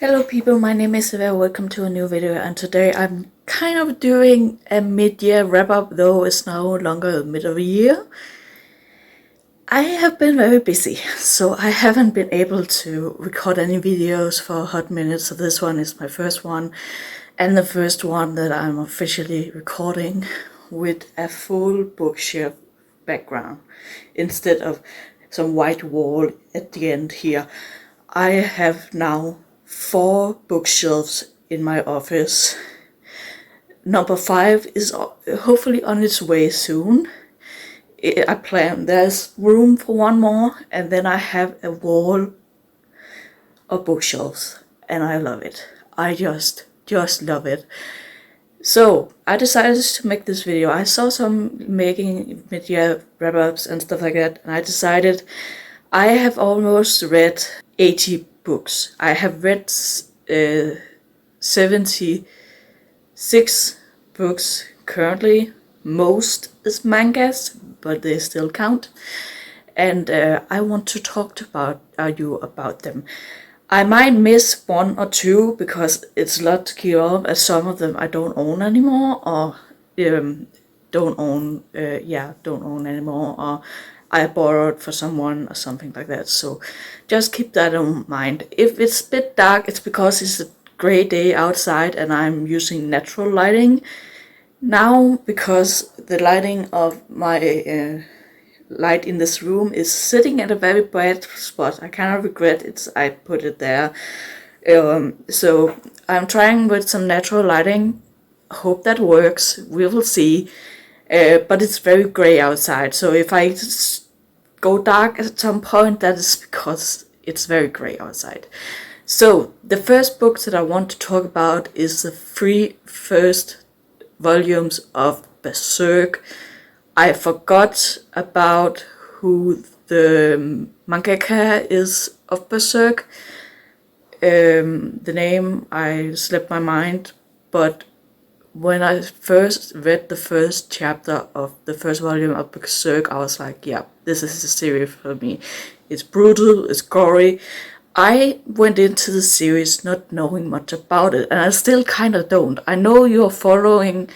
Hello people, my name is Eva, welcome to a new video, and today I'm kind of doing a mid-year wrap-up, though it's no longer the mid of the year. I have been very busy, so I haven't been able to record any videos for a hot minute, so this one is my first one, and the first one that I'm officially recording with a full bookshelf background, instead of some white wall at the end here. I have now 4 bookshelves in my office. Number 5 is hopefully on its way soon. I plan there's room for one more, and then I have a wall of bookshelves, and I love it. I just love it. So I decided to make this video. I saw some making mid-year wrap-ups and stuff like that, and I decided I have almost read 80 books. I have read 76 books currently. Most is mangas, but they still count. And I want to talk about you about them. I might miss one or two because it's a lot to keep up, as some of them I don't own anymore, or don't own anymore, or I borrowed for someone or something like that. So just keep that in mind. If it's a bit dark, it's because it's a gray day outside and I'm using natural lighting now, because the lighting of my light in this room is sitting at a very bright spot. I kind of regret it. I put it there. So I'm trying with some natural lighting. Hope that works. We will see. But it's very gray outside. So if I go dark at some point, that is because it's very gray outside. So the first book that I want to talk about is the 3 first volumes of Berserk. I forgot about who the mangaka is of Berserk. The name I slipped my mind, but when I first read the first chapter of the first volume of Berserk, I was like, yeah, this is a series for me. It's brutal, it's gory. I went into the series not knowing much about it, and I still kind of don't. I know you're following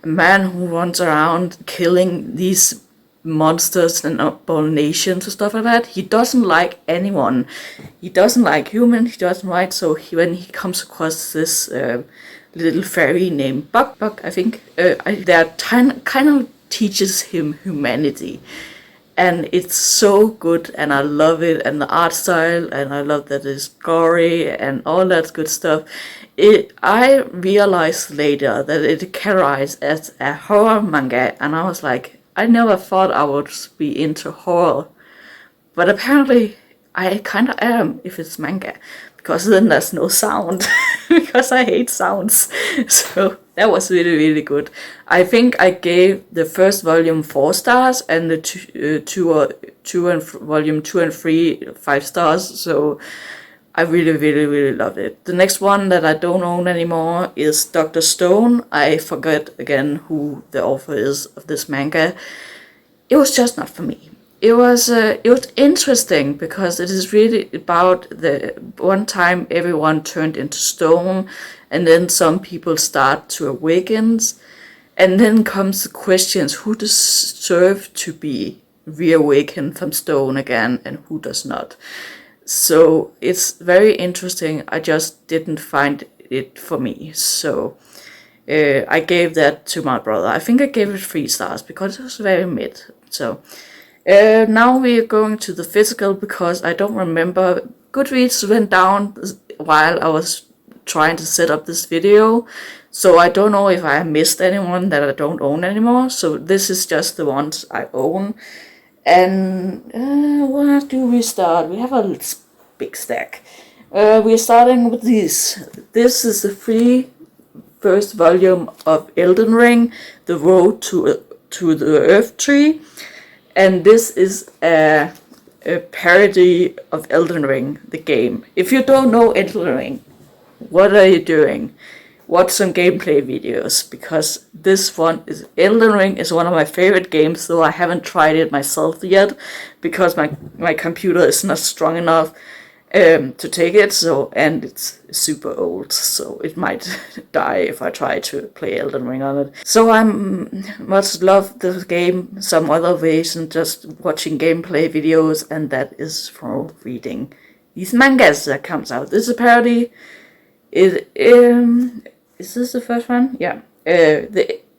a man who runs around killing these monsters and abominations and stuff like that. He doesn't like anyone. He doesn't like humans. He doesn't like. So when he comes across this little fairy named Buck, I think, that kind of teaches him humanity. And it's so good, and I love it, and the art style, and I love that it's gory and all that good stuff. I realized later that it categorized as a horror manga, and I was like, I never thought I would be into horror, but apparently I kind of am if it's manga, because then there's no sound, because I hate sounds. So that was really good. I think I gave the first volume 4 stars, and the volume 2 and 3 5 stars. So I really loved it. The next one that I don't own anymore is Dr. Stone. I forget again who the author is of this manga. It was just not for me. It was interesting because it is really about the one time everyone turned into stone, and then some people start to awaken, and then comes the questions: who deserve to be reawakened from stone again, and who does not? So it's very interesting. I just didn't find it for me. So I gave that to my brother. I think I gave it 3 stars because it was very mid. So now we are going to the physical, because I don't remember. Goodreads went down while I was trying to set up this video, so I don't know if I missed anyone that I don't own anymore. So this is just the ones I own. And where do we start? We have a big stack. We're starting with this. This is the 3 first volume of Elden Ring, The Road to the Earth Tree. And this is a parody of Elden Ring, the game. If you don't know Elden Ring, what are you doing? Watch some gameplay videos, because this one is Elden Ring is one of my favorite games, though I haven't tried it myself yet because my computer is not strong enough. to take it. So, and it's super old, so it might die if I try to play Elden Ring on it. So I'm much love the game some other ways than just watching gameplay videos, and that is from reading these mangas that comes out. This is a parody. Is this the first one? Yeah.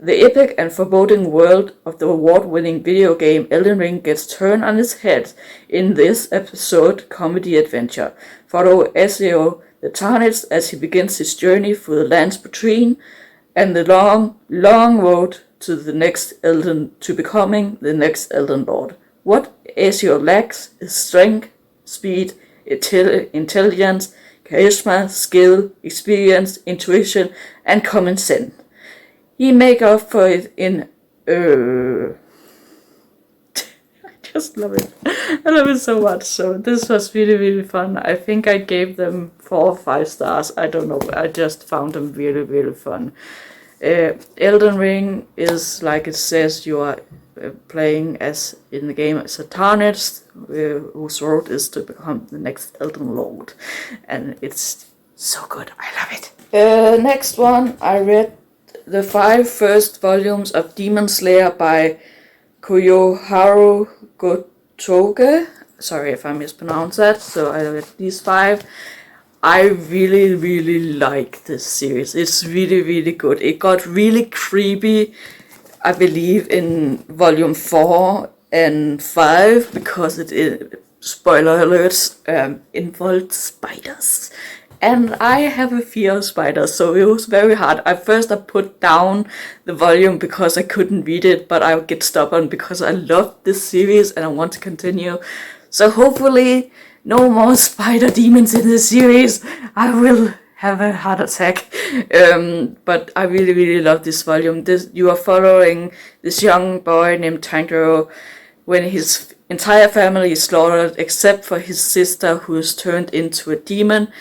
The epic and foreboding world of the award-winning video game Elden Ring gets turned on its head in this episode comedy adventure. Follow Ezio the Tarnished as he begins his journey through the lands between and the long, long road to becoming the next Elden Lord. What Ezio lacks is strength, speed, intelligence, charisma, skill, experience, intuition, and common sense. He make up for it in I just love it. I love it so much. So this was really, really fun. I think I gave them 4 or 5 stars. I don't know. I just found them really, really fun. Elden Ring is, like it says, you are playing as in the game as a Tarnished, whose road is to become the next Elden Lord. And it's so good. I love it. Next one, I read the 5 first volumes of Demon Slayer by Koyoharu Gotoge. Sorry if I mispronounce that. So I read these 5. I really, really like this series. It's really, really good. It got really creepy, I believe, in volume 4 and 5 because it spoiler alerts, involved spiders. And I have a fear of spiders, so it was very hard. At first I put down the volume because I couldn't read it, but I would get stubborn because I love this series and I want to continue. So hopefully no more spider demons in this series. I will have a heart attack. But I really, really love this volume. You are following this young boy named Tanjiro when his entire family is slaughtered except for his sister, who is turned into a demon.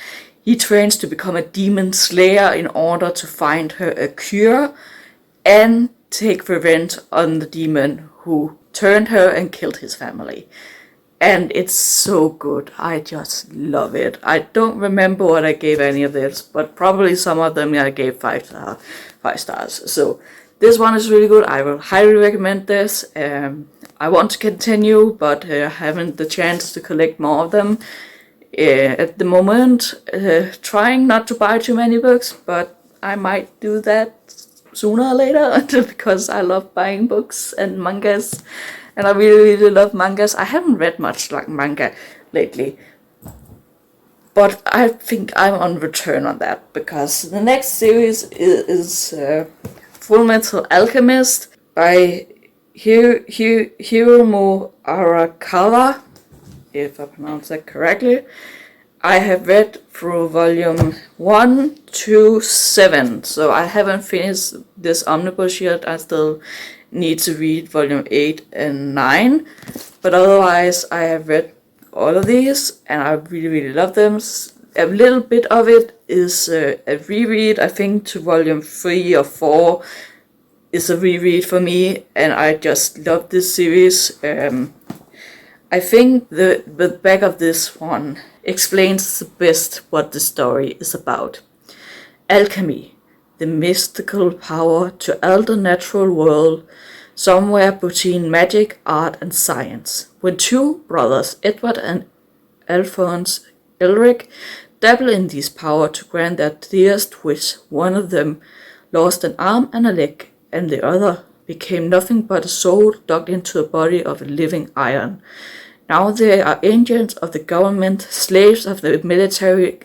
He trains to become a demon slayer in order to find her a cure and take revenge on the demon who turned her and killed his family. And it's so good. I just love it. I don't remember what I gave any of this, but probably some of them I gave 5 stars. So this one is really good. I will highly recommend this. I want to continue, but haven't the chance to collect more of them. At the moment, trying not to buy too many books, but I might do that sooner or later because I love buying books and mangas, and I really, really love mangas. I haven't read much like manga lately, but I think I'm on return on that because the next series is Full Metal Alchemist by Hiromu Arakawa, if I pronounce that correctly. I have read through volume 1 to 7, so I haven't finished this omnibus yet. I still need to read volume 8 and 9, but otherwise I have read all of these and I really, really love them. A little bit of it is a reread. I think to volume 3 or 4 is a reread for me, and I just love this series. I think the back of this one explains the best what the story is about. Alchemy, the mystical power to alter the natural world, somewhere between magic, art, and science. When 2 brothers, Edward and Alphonse Elric, dabble in this power to grant their dearest wish, one of them lost an arm and a leg, and the other became nothing but a soul dug into the body of a living iron. Now they are agents of the government, slaves of the military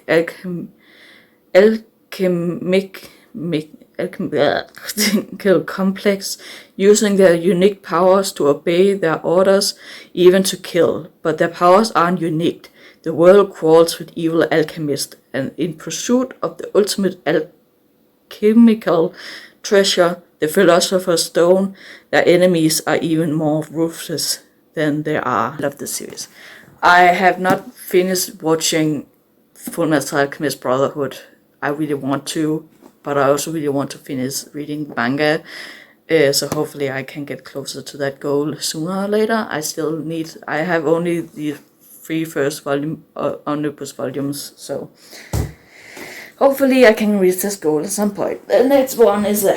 alchemical complex, using their unique powers to obey their orders, even to kill. But their powers aren't unique. The world crawls with evil alchemists, and in pursuit of the ultimate alchemical treasure, the Philosopher's Stone, their enemies are even more ruthless than they are. I love this series. I have not finished watching Full Metal Alchemist Brotherhood. I really want to, but I also really want to finish reading manga. So hopefully I can get closer to that goal sooner or later. I have only the 3 first volume omnibus volumes. So hopefully I can reach this goal at some point. The next one is a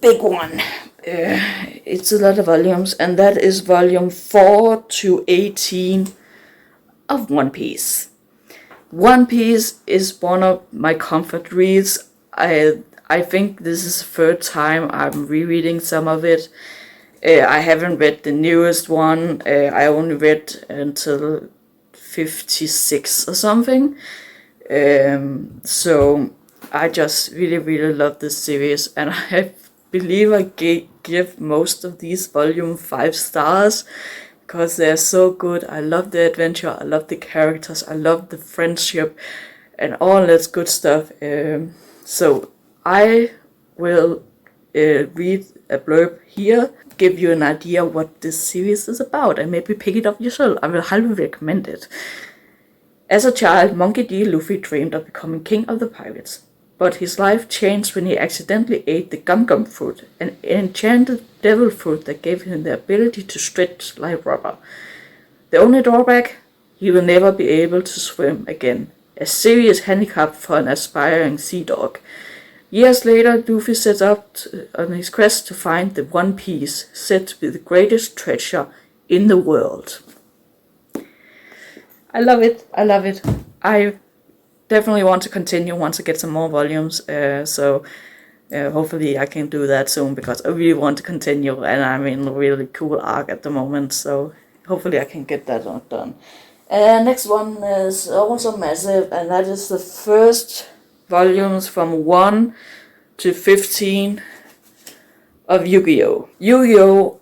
big one. It's a lot of volumes, and that is volume 4 to 18 of One Piece. One Piece is one of my comfort reads. I think this is the third time I'm rereading some of it. I haven't read the newest one. I only read until 56 or something. So I just really love this series, and I believe I give most of these volume 5 stars because they're so good. I love the adventure, I love the characters, I love the friendship and all that good stuff. So I will read a blurb here, give you an idea what this series is about, and maybe pick it up yourself. I will highly recommend it. As a child, Monkey D. Luffy dreamed of becoming king of the pirates, but his life changed when he accidentally ate the Gum Gum fruit, an enchanted devil fruit that gave him the ability to stretch like rubber. The only drawback? He will never be able to swim again, a serious handicap for an aspiring sea dog. Years later, Luffy sets out on his quest to find the One Piece, said to be the greatest treasure in the world. I love it. I definitely want to continue once I get some more volumes, so hopefully I can do that soon, because I really want to continue, and I'm in a really cool arc at the moment, so hopefully I can get that done. Next one is also massive, and that is the first volumes from 1 to 15 of Yu-Gi-Oh! Yu-Gi-Oh!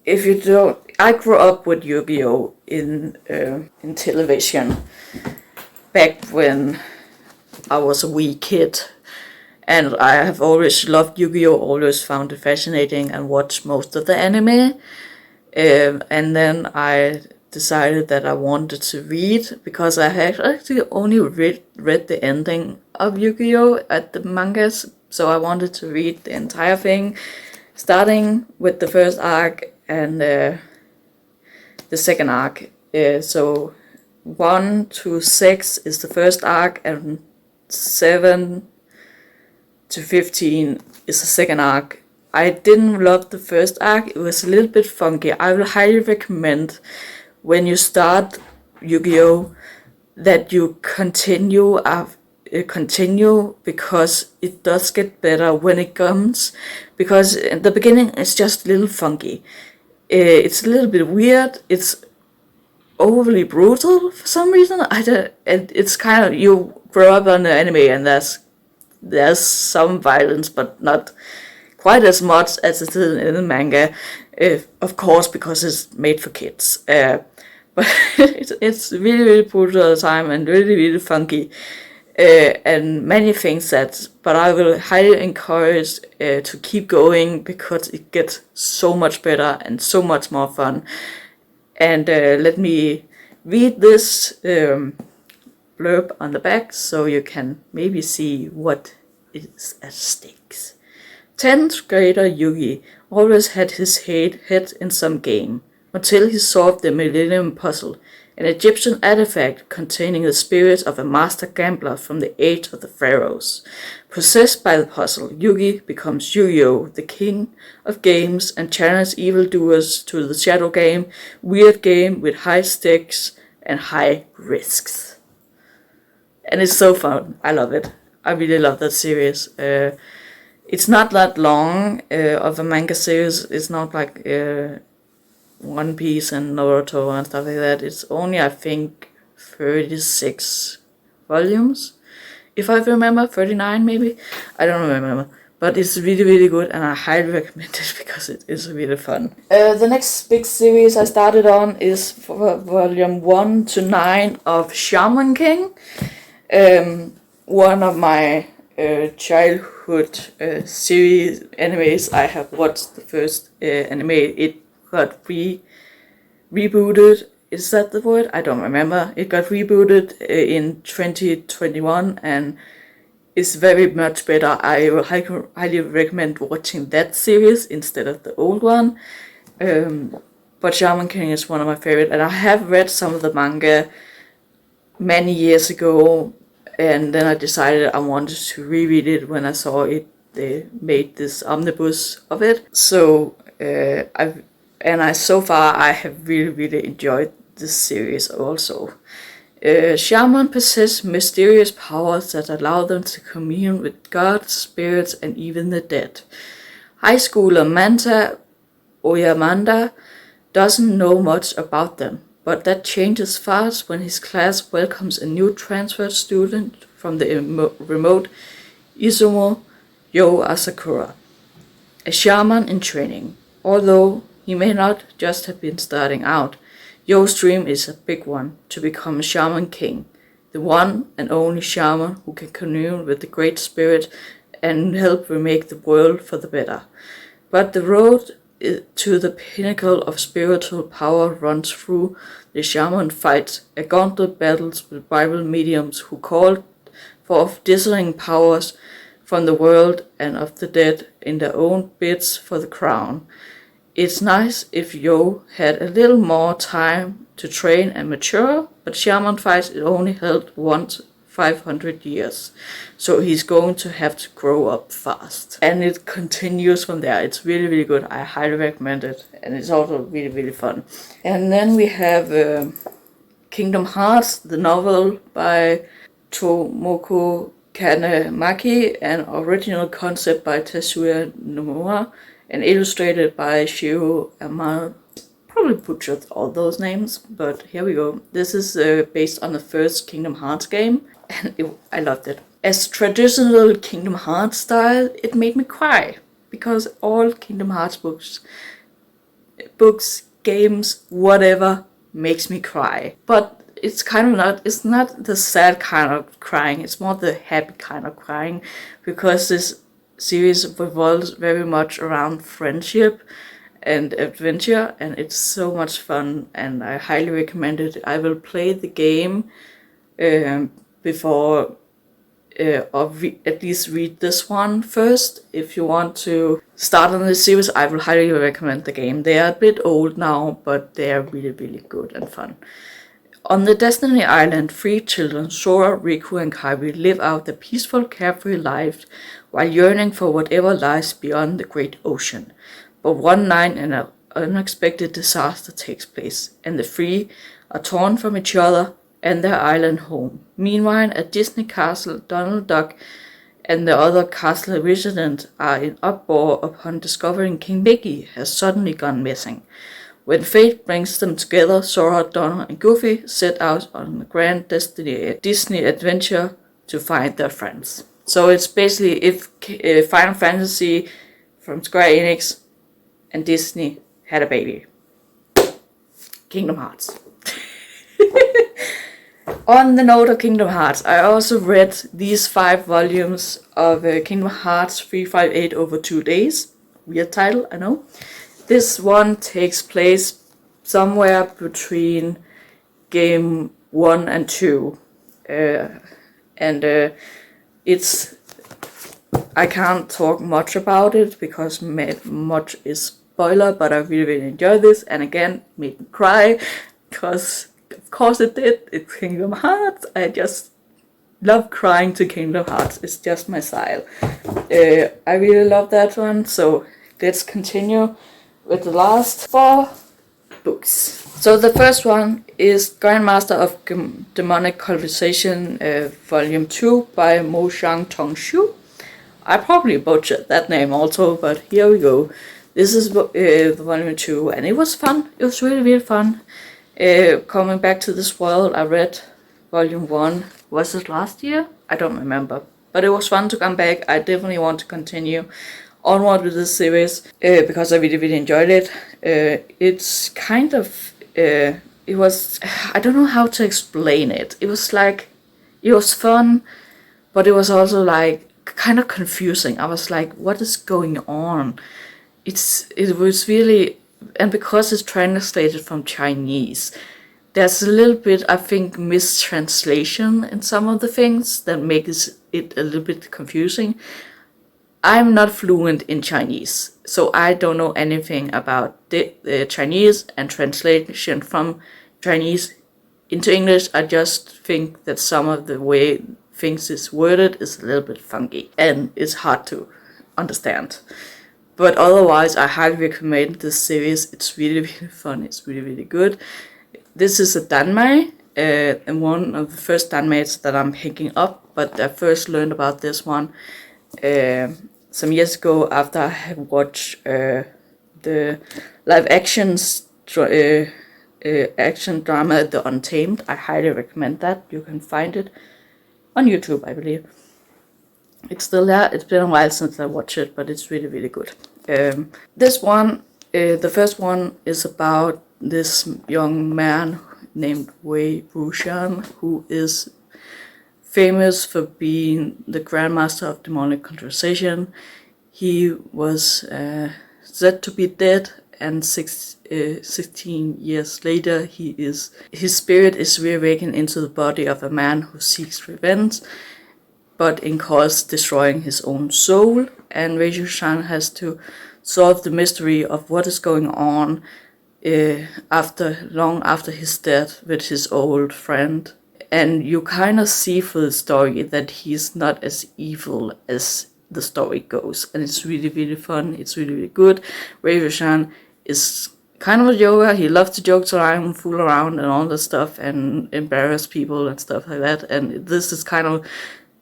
If you don't, I grew up with Yu-Gi-Oh! In television back when I was a wee kid, and I have always loved Yu-Gi-Oh! Always found it fascinating and watched most of the anime. And then I decided that I wanted to read, because I had actually only read the ending of Yu-Gi-Oh! At the mangas, so I wanted to read the entire thing, starting with the first arc and the second arc. So 1 to 6 is the first arc, and 7 to 15 is the second arc. I didn't love the first arc, it was a little bit funky. I will highly recommend, when you start Yu-Gi-Oh! That you continue, because it does get better when it comes, because in the beginning it's just a little funky. It's a little bit weird, it's overly brutal for some reason. It's kind of, you grow up on the anime and there's some violence, but not quite as much as it is in the manga, of course, because it's made for kids. But it's really brutal all the time, and really funky, and many things but I will highly encourage to keep going, because it gets so much better and so much more fun. And let me read this blurb on the back, so you can maybe see what is at stake. 10th grader Yugi always had his head in some game, until he solved the Millennium Puzzle, an Egyptian artifact containing the spirit of a master gambler from the age of the pharaohs. Possessed by the puzzle, Yugi becomes Yu-Gi-Oh!, the king of games, and challenges evildoers to the shadow game, weird game with high stakes and high risks. And it's so fun. I love it. I really love that series. It's not that long of a manga series. It's not like One Piece and Naruto and stuff like that. It's only, I think, 36 volumes, if I remember, 39 maybe, I don't remember, but it's really good, and I highly recommend it because it is really fun. The next big series I started on is volume 1 to 9 of Shaman King, one of my childhood series animes. I have watched the first anime. It got rebooted. Is that the word? I don't remember. It got rebooted in 2021 and is very much better. I will highly recommend watching that series instead of the old one. but Shaman King is one of my favorite, and I have read some of the manga many years ago, and then I decided I wanted to reread it when I saw it. They made this omnibus of it, so so far I have really enjoyed this series also. Shaman possess mysterious powers that allow them to commune with gods, spirits, and even the dead. High schooler Manta Oyamanda doesn't know much about them, but that changes fast when his class welcomes a new transfer student from the remote Izumo, Yo Asakura, a shaman in training. Although he may not just have been starting out, Yo's dream is a big one, to become a Shaman King, the one and only shaman who can commune with the Great Spirit and help remake the world for the better. But the road to the pinnacle of spiritual power runs through the shaman fights, a gauntlet battles with rival mediums who call forth dizzying powers from the world and of the dead in their own bids for the crown. It's nice if Yo had a little more time to train and mature, but Shaman fights it only held once 500 years, so he's going to have to grow up fast. And it continues from there. It's really good. I highly recommend it, and it's also really fun. And then we have Kingdom Hearts, the novel by Tomoko Kanemaki, an original concept by Tetsuya Nomura, and illustrated by Shiro Amano. Probably butchered all those names, but here we go. This is based on the first Kingdom Hearts game, and I loved it. As traditional Kingdom Hearts style, it made me cry, because all Kingdom Hearts books, games, whatever, makes me cry. But it's not the sad kind of crying, it's more the happy kind of crying, because this series revolves very much around friendship and adventure, and it's so much fun, and I highly recommend it. I will play the game before at least read this one first. If you want to start on this series, I will highly recommend the game. They are a bit old now, but they are really good and fun. On the Destiny Island, 3 children, Sora, Riku, and Kairi, live out their peaceful, carefree lives while yearning for whatever lies beyond the great ocean. But one night an unexpected disaster takes place, and the 3 are torn from each other and their island home. Meanwhile, at Disney Castle, Donald Duck and the other castle residents are in uproar upon discovering King Mickey has suddenly gone missing. When fate brings them together, Sora, Donald, and Goofy set out on a grand Disney adventure to find their friends. So it's basically if Final Fantasy from Square Enix and Disney had a baby. Kingdom Hearts. On the note of Kingdom Hearts, I also read these 5 volumes of Kingdom Hearts 358 over 2 days. Weird title, I know. This one takes place somewhere between game 1 and 2. It's... I can't talk much about it because much is spoiler, but I really enjoyed this, and again, made me cry, because of course it did. It's Kingdom Hearts. I just love crying to Kingdom Hearts. It's just my style. I really love that one, so let's continue with the last 4 books. So the first one is Grandmaster of Demonic Conversation, Volume 2 by Mojang Tongshu. I probably butchered that name also, but here we go. This is Volume 2, and it was fun. It was really fun. Coming back to this world, I read Volume 1. Was it last year? I don't remember. But it was fun to come back. I definitely want to continue onward with this series because I really enjoyed it. It's kind of... it was... I don't know how to explain it. It was like... It was fun, but it was also like kind of confusing. I was like, what is going on? It was really... And because it's translated from Chinese, there's a little bit, I think, mistranslation in some of the things that makes it a little bit confusing. I'm not fluent in Chinese, so I don't know anything about the Chinese and translation from Chinese into English. I just think that some of the way things is worded is a little bit funky and it's hard to understand. But otherwise, I highly recommend this series. It's really, really fun. It's really, really good. This is a danmei, and one of the first danmeis that I'm picking up. But I first learned about this one some years ago after I had watched the live action drama The Untamed. I highly recommend that. You can find it on YouTube, I believe. It's still there. It's been a while since I watched it, but it's really, really good. This one, the first one, is about this young man named Wei Wuxian, who is famous for being the Grandmaster of Demonic Conversation. He was said to be dead, and 16 years later, his spirit is reawakened into the body of a man who seeks revenge, but in cause destroying his own soul. And Wei Wuxian has to solve the mystery of what is going on long after his death with his old friend. And you kind of see through the story that he's not as evil as the story goes. And it's really, really fun. It's really, really good. Wei Wuxian is kind of a joker. He loves to joke around, fool around and all that stuff and embarrass people and stuff like that. And this is kind of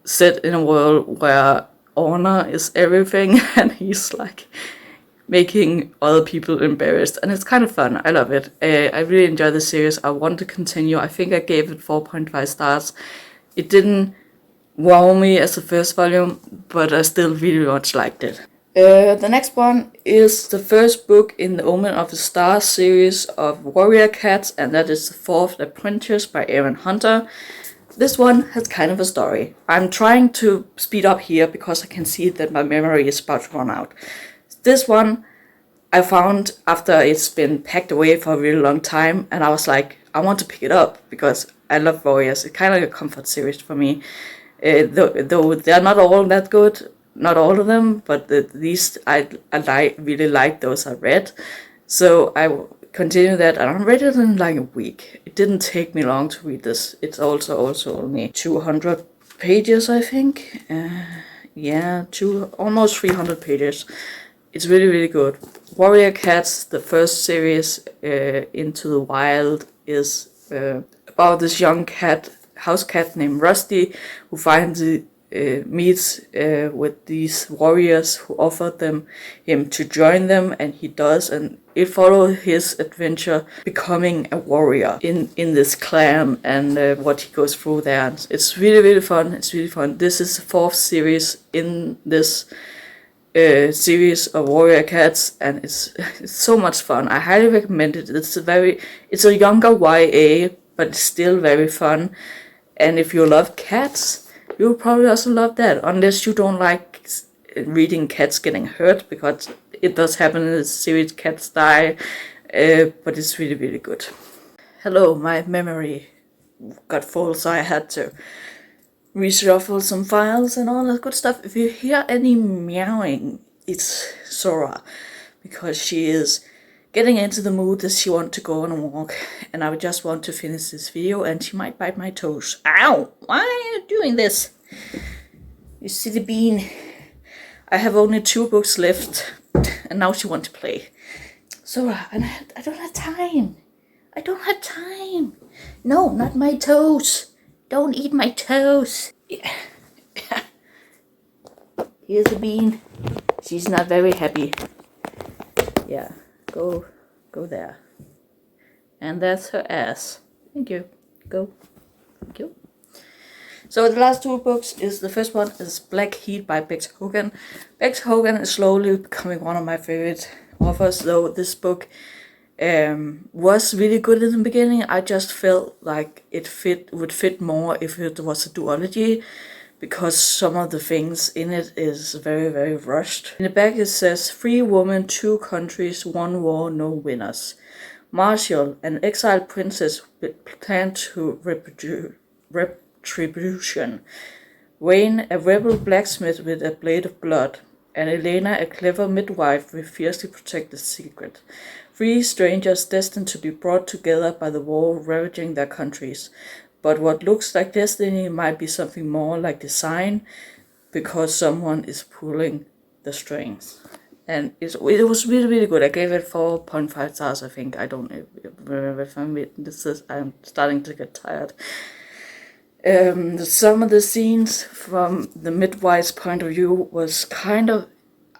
set in a world where honor is everything. And he's like making other people embarrassed, and it's kind of fun. I love it. I really enjoy the series. I want to continue. I think I gave it 4.5 stars. It didn't wow me as the first volume, but I still really much liked it. The next one is the first book in the Omen of the Stars series of Warrior Cats, and that is The Fourth Apprentice by Aaron Hunter. This one has kind of a story. I'm trying to speed up here because I can see that my memory is about to run out. This one I found after it's been packed away for a really long time, and I was like, I want to pick it up because I love Warriors. It's kind of like a comfort series for me. Though they're not all that good, not all of them, but at least I really like those I read. So I continue that, and I read it in like a week. It didn't take me long to read this. It's also only 200 pages, I think. Almost 300 pages. It's really, really good. Warrior Cats, the first series, Into the Wild, is about this young house cat named Rusty, who finally meets with these warriors who offered him to join them, and he does, and it follows his adventure becoming a warrior in this clan, and what he goes through there. And it's really, really fun. It's really fun. This is the fourth series in this series of Warrior Cats, and it's so much fun. I highly recommend it. It's a younger YA, but it's still very fun. And if you love cats, you'll probably also love that, unless you don't like reading cats getting hurt, because it does happen in the series. Cats die, but it's really, really good. Hello, my memory got full, so I had to reshuffle some files and all that good stuff. If you hear any meowing, it's Sora, because she is getting into the mood that she wants to go on a walk, and I just want to finish this video, and she might bite my toes. Ow! Why are you doing this? You silly bean. I have only 2 books left, and now she wants to play. Sora, I don't have time. I don't have time. No, not my toes. Don't eat my toes. Yeah. Here's the bean. She's not very happy. Yeah, go there. And that's her ass. Thank you. Go. Thank you. So the last 2 books is, the first one is Black Heat by Bex Hogan. Bex Hogan is slowly becoming one of my favorite authors, though this book was really good in the beginning. I just felt like it would fit more if it was a duology, because some of the things in it is very, very rushed. In the back it says, 3 women, 2 countries, 1 war, no winners. Marshall, an exiled princess with plan to retribution. Wayne, a rebel blacksmith with a blade of blood. and Elena, a clever midwife, will fiercely protect the secret. 3 strangers destined to be brought together by the war ravaging their countries. But what looks like destiny might be something more like design, because someone is pulling the strings. And it was really, really good. I gave it 4.5 stars, I think. I don't remember if I'm starting to get tired. Some of the scenes from the midwife's point of view was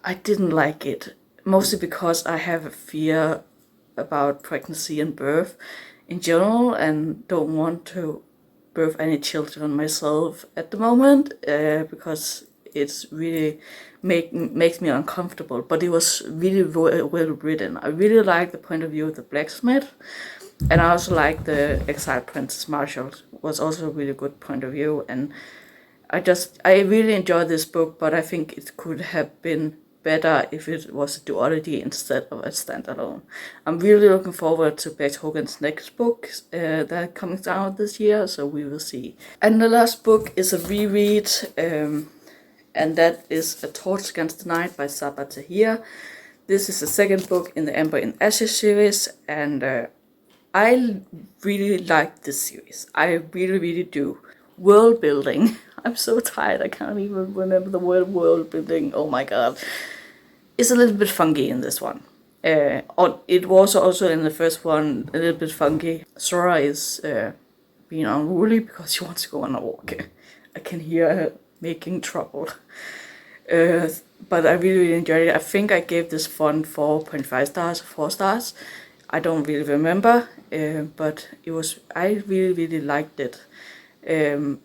I didn't like it. Mostly because I have a fear about pregnancy and birth in general, and don't want to birth any children myself at the moment, because it's really makes me uncomfortable. But it was really well written. I really like the point of view of the blacksmith, and I also like the exiled Princess Marshall. Was also a really good point of view, and I really enjoyed this book, but I think it could have been better if it was a duology instead of a standalone. I'm really looking forward to Bex Hogan's next book that comes out this year, so we will see. And the last book is a reread, and that is A Torch Against the Night by Sabaa Tahir. This is the second book in the Ember in Ashes series, and I really like this series. I really, really do. World building. I'm so tired, I can't even remember the word world building. Oh my god. It's a little bit funky in this one. It was also in the first one a little bit funky. Sora is being unruly because she wants to go on a walk. I can hear her making trouble. But I really, really enjoyed it. I think I gave this one 4.5 stars, 4 stars. I don't really remember, but I really, really liked it.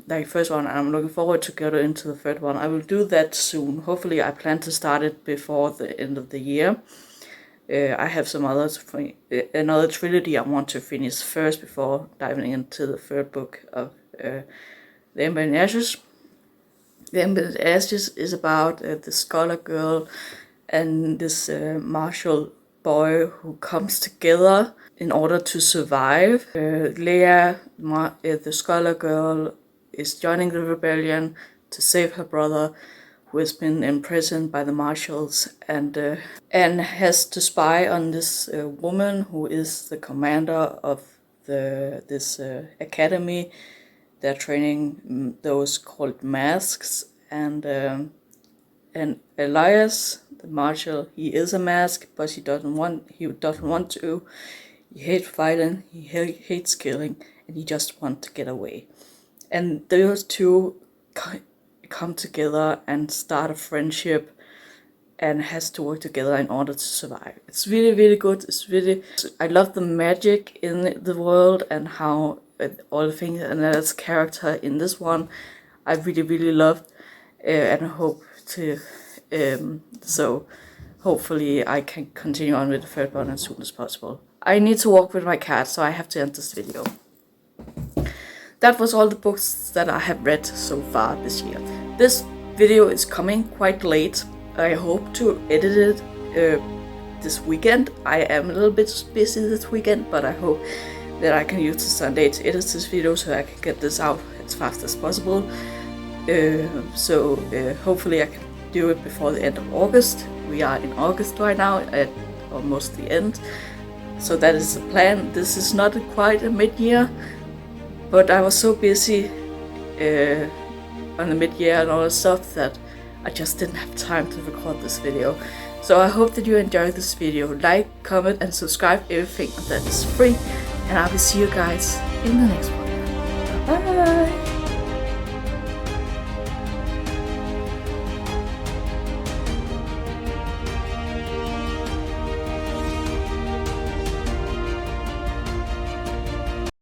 Like first one, I'm looking forward to get into the third one. I will do that soon. Hopefully I plan to start it before the end of the year. I have some others, another trilogy I want to finish first before diving into the third book of The Ember in Ashes. The Ember in Ashes is about the scholar girl and this martial boy who comes together in order to survive. Leia, the scholar girl, is joining the rebellion to save her brother, who has been imprisoned by the marshals, and has to spy on this woman who is the commander of this academy. They're training those called masks, and Elias, the marshal, he is a mask, but he doesn't want to. He hates fighting, he hates killing, and he just wants to get away. And those two come together and start a friendship, and has to work together in order to survive. It's really, really good. I love the magic in the world and how all the things, and there's character in this one I really, really loved, and I hope to. So hopefully I can continue on with the third one as soon as possible. I need to walk with my cat, so I have to end this video. That was all the books that I have read so far this year. This video is coming quite late. I hope to edit it this weekend. I am a little bit busy this weekend, but I hope that I can use the Sunday to edit this video so I can get this out as fast as possible. Hopefully I can do it before the end of August. We are in August right now, at almost the end. So that is the plan. This is not quite a mid-year, but I was so busy on the mid-year and all that stuff that I just didn't have time to record this video. So I hope that you enjoyed this video. Like, comment and subscribe, everything that is free. And I will see you guys in the next one.